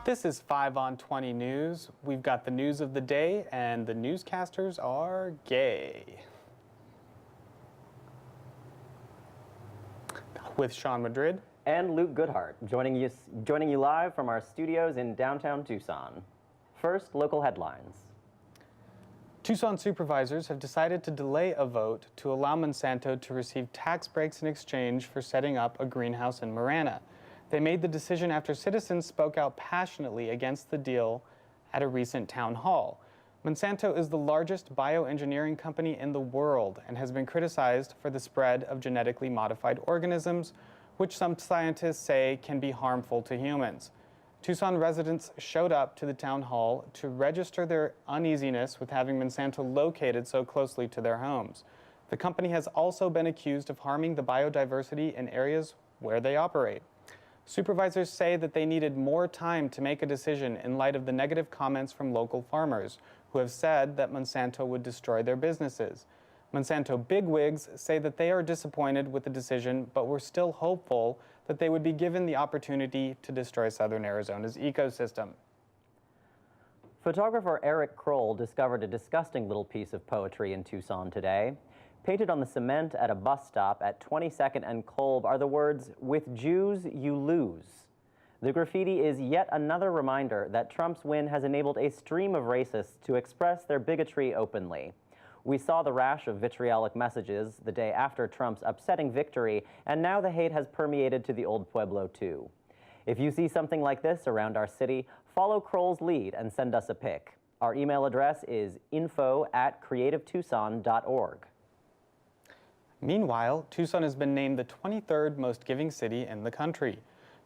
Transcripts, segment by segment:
This is 5 on 20 News. We've got the news of the day, and the newscasters are gay. With Sean Madrid and Luke Goodhart, joining you live from our studios in downtown Tucson. First, local headlines. Tucson supervisors have decided to delay a vote to allow Monsanto to receive tax breaks in exchange for setting up a greenhouse in Marana. They made the decision after citizens spoke out passionately against the deal at a recent town hall. Monsanto is the largest bioengineering company in the world and has been criticized for the spread of genetically modified organisms, which some scientists say can be harmful to humans. Tucson residents showed up to the town hall to register their uneasiness with having Monsanto located so closely to their homes. The company has also been accused of harming the biodiversity in areas where they operate. Supervisors say that they needed more time to make a decision in light of the negative comments from local farmers, who have said that Monsanto would destroy their businesses. Monsanto bigwigs say that they are disappointed with the decision, but were still hopeful that they would be given the opportunity to destroy southern Arizona's ecosystem. Photographer Eric Kroll discovered a disgusting little piece of poetry in Tucson today. Painted on the cement at a bus stop at 22nd and Kolb are the words, "With Jews, you lose." The graffiti is yet another reminder that Trump's win has enabled a stream of racists to express their bigotry openly. We saw the rash of vitriolic messages the day after Trump's upsetting victory, and now the hate has permeated to the Old Pueblo too. If you see something like this around our city, follow Kroll's lead and send us a pic. Our email address is info@creativetucson.org. Meanwhile, Tucson has been named the 23rd most giving city in the country.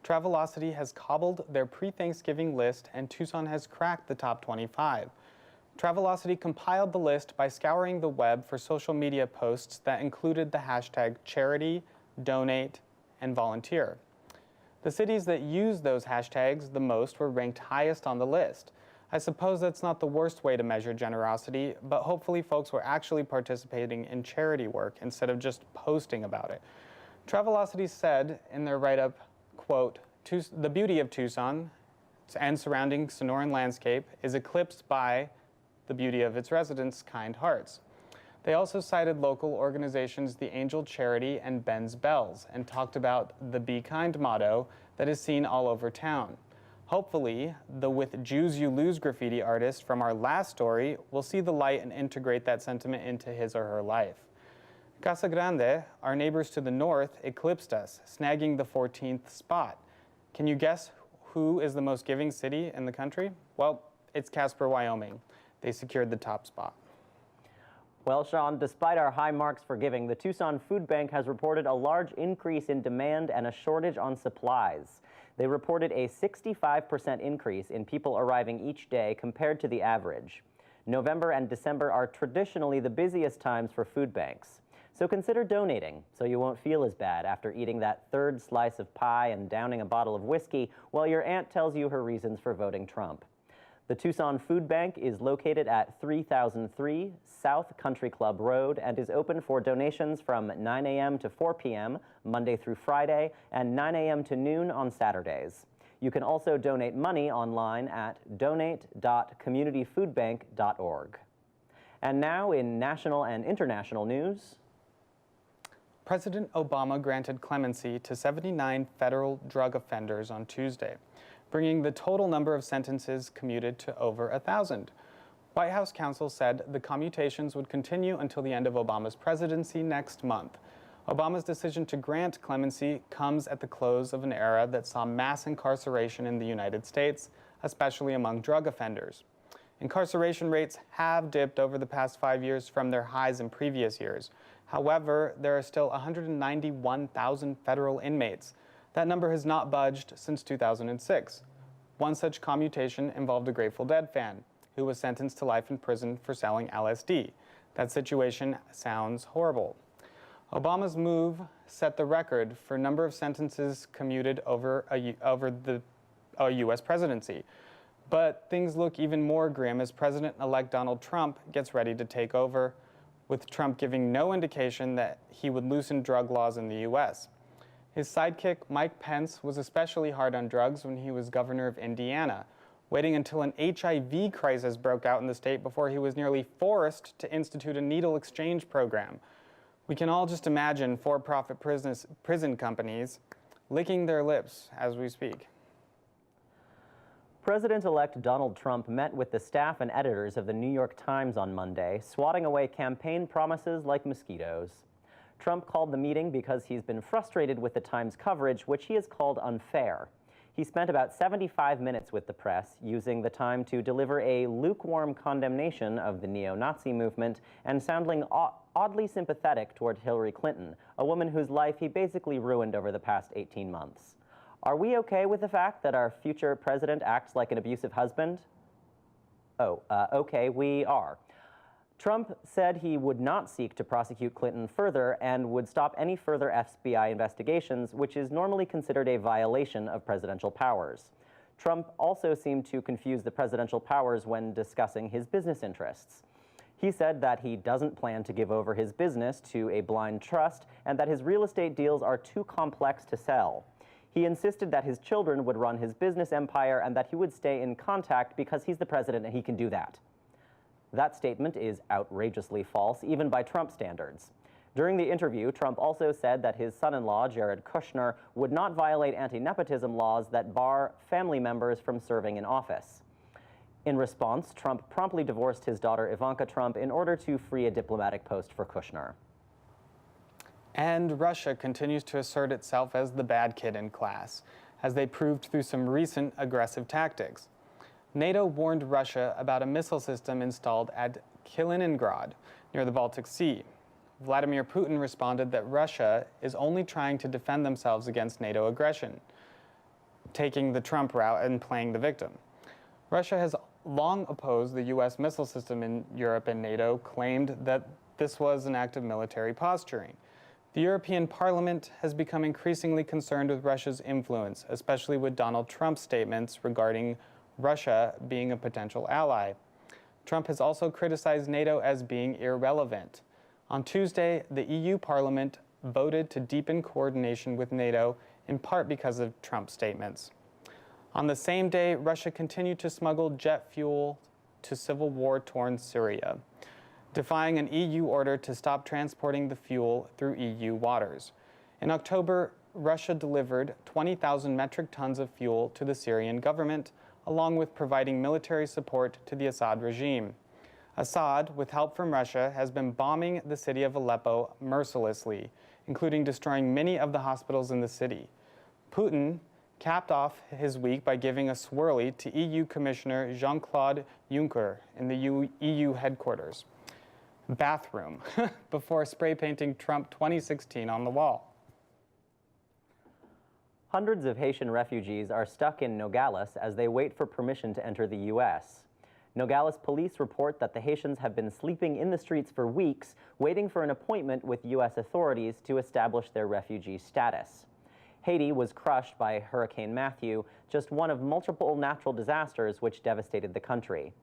Travelocity has cobbled their pre-Thanksgiving list, and Tucson has cracked the top 25. Travelocity compiled the list by scouring the web for social media posts that included the hashtag charity, donate, and volunteer. The cities that used those hashtags the most were ranked highest on the list. I suppose that's not the worst way to measure generosity, but hopefully folks were actually participating in charity work instead of just posting about it. Travelocity said in their write-up, quote, "The beauty of Tucson and surrounding Sonoran landscape is eclipsed by the beauty of its residents' kind hearts." They also cited local organizations The Angel Charity and Ben's Bells and talked about the Be Kind motto that is seen all over town. Hopefully, the "With Jews You Lose" graffiti artist from our last story will see the light and integrate that sentiment into his or her life. Casa Grande, our neighbors to the north, eclipsed us, snagging the 14th spot. Can you guess who is the most giving city in the country? Well, it's Casper, Wyoming. They secured the top spot. Well, Sean, despite our high marks for giving, the Tucson Food Bank has reported a large increase in demand and a shortage on supplies. They reported a 65% increase in people arriving each day compared to the average. November and December are traditionally the busiest times for food banks. So consider donating so you won't feel as bad after eating that third slice of pie and downing a bottle of whiskey while your aunt tells you her reasons for voting Trump. The Tucson Food Bank is located at 3003 South Country Club Road and is open for donations from 9 a.m. to 4 p.m. Monday through Friday and 9 a.m. to noon on Saturdays. You can also donate money online at donate.communityfoodbank.org. And now in national and international news. President Obama granted clemency to 79 federal drug offenders on Tuesday, bringing the total number of sentences commuted to over 1,000. White House counsel said the commutations would continue until the end of Obama's presidency next month. Obama's decision to grant clemency comes at the close of an era that saw mass incarceration in the United States, especially among drug offenders. Incarceration rates have dipped over the past 5 years from their highs in previous years. However, there are still 191,000 federal inmates. That number has not budged since 2006. One such commutation involved a Grateful Dead fan who was sentenced to life in prison for selling LSD. That situation sounds horrible. Obama's move set the record for number of sentences commuted over the U.S. presidency. But things look even more grim as President-elect Donald Trump gets ready to take over, with Trump giving no indication that he would loosen drug laws in the U.S. His sidekick, Mike Pence, was especially hard on drugs when he was governor of Indiana, waiting until an HIV crisis broke out in the state before he was nearly forced to institute a needle exchange program. We can all just imagine for-profit prison companies licking their lips as we speak. President-elect Donald Trump met with the staff and editors of the New York Times on Monday, swatting away campaign promises like mosquitoes. Trump called the meeting because he's been frustrated with the Times coverage, which he has called unfair. He spent about 75 minutes with the press, using the time to deliver a lukewarm condemnation of the neo-Nazi movement and sounding oddly sympathetic toward Hillary Clinton, a woman whose life he basically ruined over the past 18 months. Are we okay with the fact that our future president acts like an abusive husband? Okay, we are. Trump said he would not seek to prosecute Clinton further and would stop any further FBI investigations, which is normally considered a violation of presidential powers. Trump also seemed to confuse the presidential powers when discussing his business interests. He said that he doesn't plan to give over his business to a blind trust and that his real estate deals are too complex to sell. He insisted that his children would run his business empire and that he would stay in contact because he's the president and he can do that. That statement is outrageously false, even by Trump standards. During the interview, Trump also said that his son-in-law, Jared Kushner, would not violate anti-nepotism laws that bar family members from serving in office. In response, Trump promptly divorced his daughter Ivanka Trump in order to free a diplomatic post for Kushner. And Russia continues to assert itself as the bad kid in class, as they proved through some recent aggressive tactics. NATO warned Russia about a missile system installed at Kaliningrad, near the Baltic Sea. Vladimir Putin responded that Russia is only trying to defend themselves against NATO aggression, taking the Trump route and playing the victim. Russia has long opposed the U.S. missile system in Europe, and NATO claimed that this was an act of military posturing. The European Parliament has become increasingly concerned with Russia's influence, especially with Donald Trump's statements regarding Russia being a potential ally. Trump has also criticized NATO as being irrelevant. On Tuesday, the EU Parliament voted to deepen coordination with NATO, in part because of Trump's statements. On the same day, Russia continued to smuggle jet fuel to civil war-torn Syria, defying an EU order to stop transporting the fuel through EU waters. In October, Russia delivered 20,000 metric tons of fuel to the Syrian government, along with providing military support to the Assad regime. Assad, with help from Russia, has been bombing the city of Aleppo mercilessly, including destroying many of the hospitals in the city. Putin capped off his week by giving a swirly to EU Commissioner Jean-Claude Juncker in the EU headquarters bathroom before spray painting Trump 2016 on the wall. Hundreds of Haitian refugees are stuck in Nogales as they wait for permission to enter the U.S. Nogales police report that the Haitians have been sleeping in the streets for weeks, waiting for an appointment with U.S. authorities to establish their refugee status. Haiti was crushed by Hurricane Matthew, just one of multiple natural disasters which devastated the country.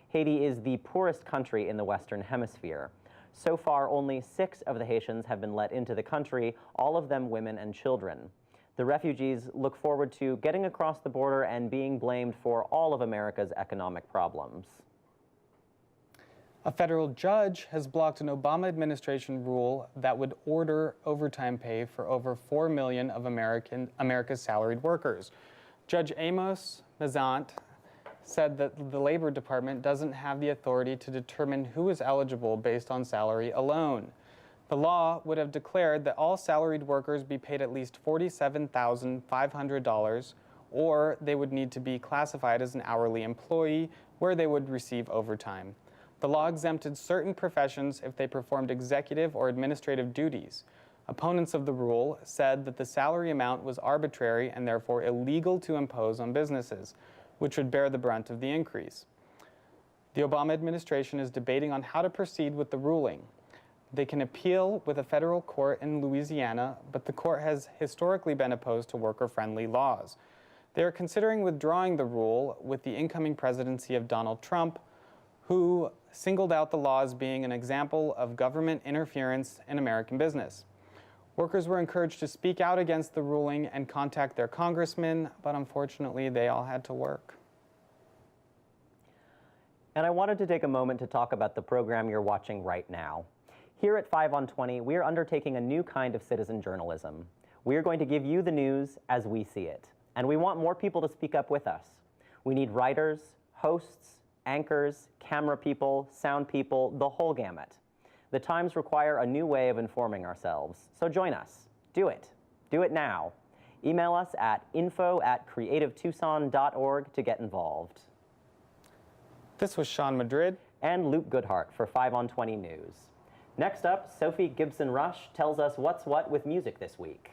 Haiti is the poorest country in the Western Hemisphere. So far, only 6 of the Haitians have been let into the country, all of them women and children. The refugees look forward to getting across the border and being blamed for all of America's economic problems. A federal judge has blocked an Obama administration rule that would order overtime pay for over 4 million of America's salaried workers. Judge Amos Mazant said that the Labor Department doesn't have the authority to determine who is eligible based on salary alone. The law would have declared that all salaried workers be paid at least $47,500, or they would need to be classified as an hourly employee where they would receive overtime. The law exempted certain professions if they performed executive or administrative duties. Opponents of the rule said that the salary amount was arbitrary and therefore illegal to impose on businesses, which would bear the brunt of the increase. The Obama administration is debating on how to proceed with the ruling. They can appeal with a federal court in Louisiana, but the court has historically been opposed to worker-friendly laws. They are considering withdrawing the rule with the incoming presidency of Donald Trump, who singled out the law as being an example of government interference in American business. Workers were encouraged to speak out against the ruling and contact their congressman, but unfortunately they all had to work. And I wanted to take a moment to talk about the program you're watching right now. Here at 5 on 20, we are undertaking a new kind of citizen journalism. We are going to give you the news as we see it, and we want more people to speak up with us. We need writers, hosts, anchors, camera people, sound people, the whole gamut. The times require a new way of informing ourselves, so join us. Do it. Do it now. Email us at info@creativetucson.org to get involved. This was Sean Madrid and Luke Goodhart for 5 on 20 News. Next up, Sophie Gibson-Rush tells us what's what with music this week.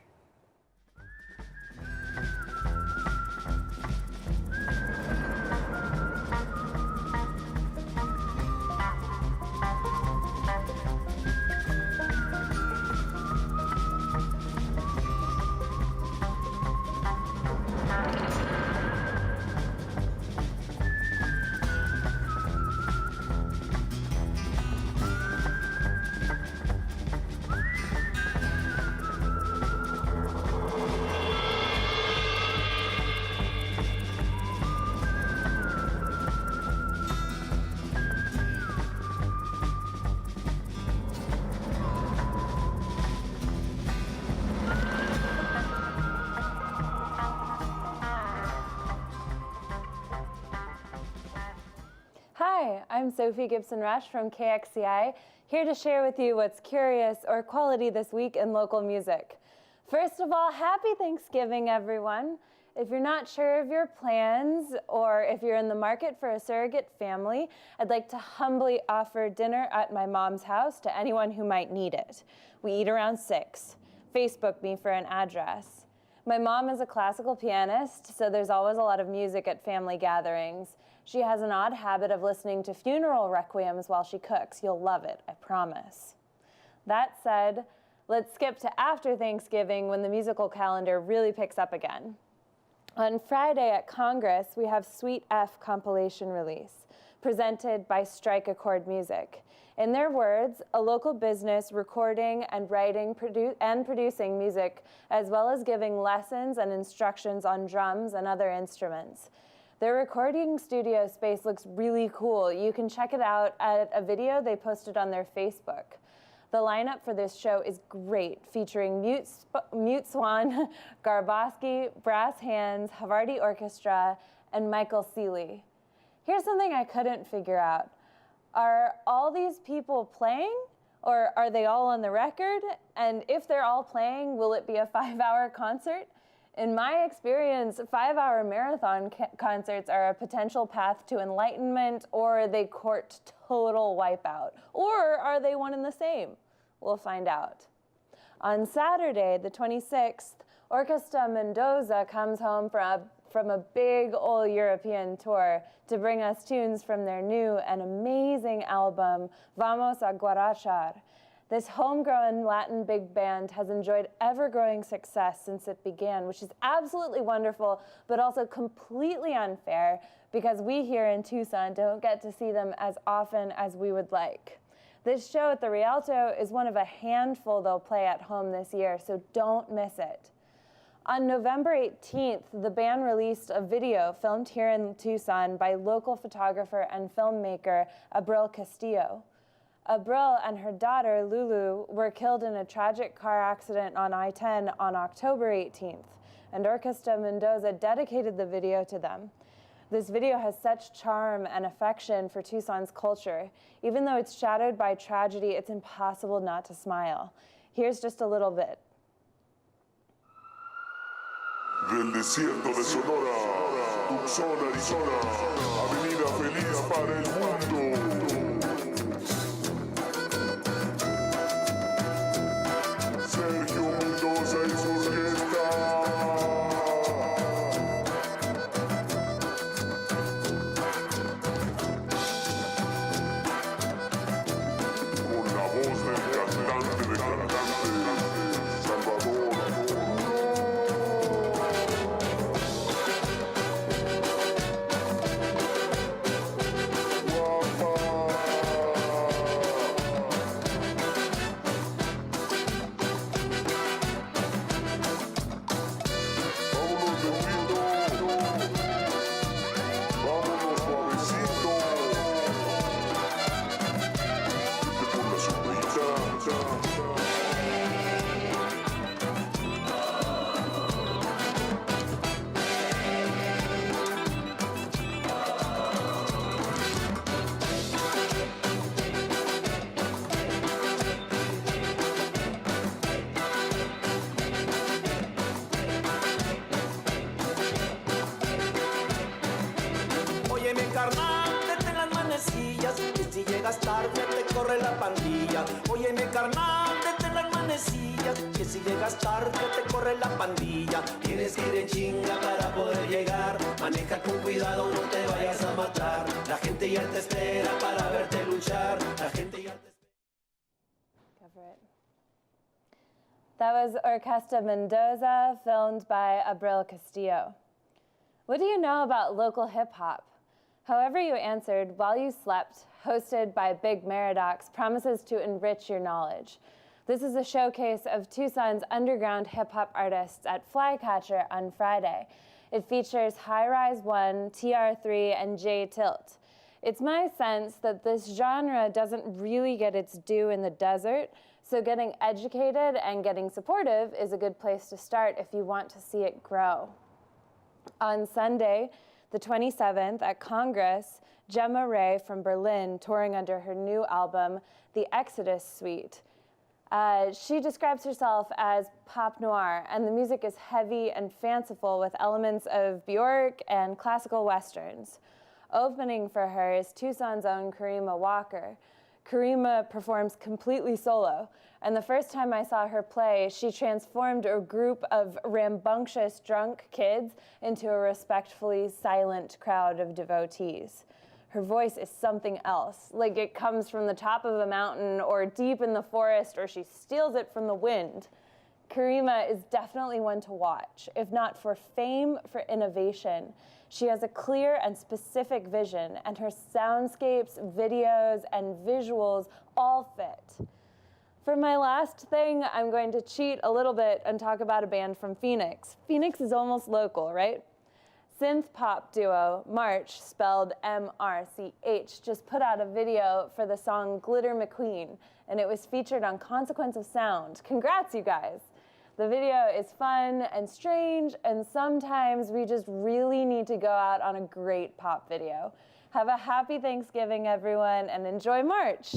Hi, I'm Sophie Gibson-Rush from KXCI, here to share with you what's curious or quality this week in local music. First of all, happy Thanksgiving, everyone. If you're not sure of your plans or if you're in the market for a surrogate family, I'd like to humbly offer dinner at my mom's house to anyone who might need it. We eat around 6. Facebook me for an address. My mom is a classical pianist, so there's always a lot of music at family gatherings. She has an odd habit of listening to funeral requiems while she cooks. You'll love it, I promise. That said, let's skip to after Thanksgiving when the musical calendar really picks up again. On Friday at Congress, we have Suite F compilation release, presented by Strike Accord Music. In their words, a local business recording and writing and producing music, as well as giving lessons and instructions on drums and other instruments. Their recording studio space looks really cool. You can check it out at a video they posted on their Facebook. The lineup for this show is great, featuring Mute Swan, Garboski, Brass Hands, Havarti Orchestra, and Michael Seeley. Here's something I couldn't figure out. Are all these people playing, or are they all on the record? And if they're all playing, will it be a 5-hour concert? In my experience, 5-hour marathon concerts are a potential path to enlightenment, or they court total wipeout. Or are they one and the same? We'll find out. On Saturday, the 26th, Orquesta Mendoza comes home from a big old European tour to bring us tunes from their new and amazing album, Vamos a Guarachar. This homegrown Latin big band has enjoyed ever-growing success since it began, which is absolutely wonderful, but also completely unfair because we here in Tucson don't get to see them as often as we would like. This show at the Rialto is one of a handful they'll play at home this year, so don't miss it. On November 18th, the band released a video filmed here in Tucson by local photographer and filmmaker Abril Castillo. Abril and her daughter, Lulu, were killed in a tragic car accident on I-10 on October 18th, and Orquesta Mendoza dedicated the video to them. This video has such charm and affection for Tucson's culture. Even though it's shadowed by tragedy, it's impossible not to smile. Here's just a little bit. Del desierto de Sonora, Tucson, Arizona, avenida feliz para el mundo. Sergio Mendoza y su orquesta. Con la voz del cantante de cantantes, Salvador. Guapa. carnal, detén las manecillas, que si llegas tarde te corre la pandilla. Óyeme carnal, detén las manecillas, que si llegas tarde te corre la pandilla. Tienes que ir en chinga para poder llegar, maneja con cuidado, no te vayas a matar. La gente ya te espera para verte luchar, la gente ya te espera. That was Orquesta Mendoza, filmed by Abril Castillo. What do you know about local hip-hop? However you answered, While You Slept, hosted by Big Maradox, promises to enrich your knowledge. This is a showcase of Tucson's underground hip-hop artists at Flycatcher on Friday. It features High Rise 1, TR3, and J Tilt. It's my sense that this genre doesn't really get its due in the desert, so getting educated and getting supportive is a good place to start if you want to see it grow. On Sunday, the 27th, at Congress, Gemma Ray from Berlin, touring under her new album, The Exodus Suite. She describes herself as pop noir, and the music is heavy and fanciful with elements of Bjork and classical westerns. Opening for her is Tucson's own Karima Walker. Karima performs completely solo, and the first time I saw her play, she transformed a group of rambunctious drunk kids into a respectfully silent crowd of devotees. Her voice is something else, like it comes from the top of a mountain or deep in the forest, or she steals it from the wind. Karima is definitely one to watch, if not for fame, for innovation. She has a clear and specific vision, and her soundscapes, videos, and visuals all fit. For my last thing, I'm going to cheat a little bit and talk about a band from Phoenix. Phoenix is almost local, right? Synth pop duo March, spelled M-R-C-H, just put out a video for the song Glitter McQueen, and it was featured on Consequence of Sound. Congrats, you guys. The video is fun and strange, and sometimes we just really need to go out on a great pop video. Have a happy Thanksgiving, everyone, and enjoy March.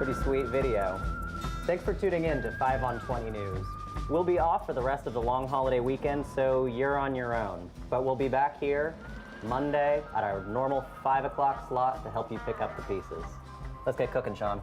Pretty sweet video. Thanks for tuning in to 5 on 20 News. We'll be off for the rest of the long holiday weekend, so you're on your own. But we'll be back here Monday at our normal 5 o'clock slot to help you pick up the pieces. Let's get cooking, Sean.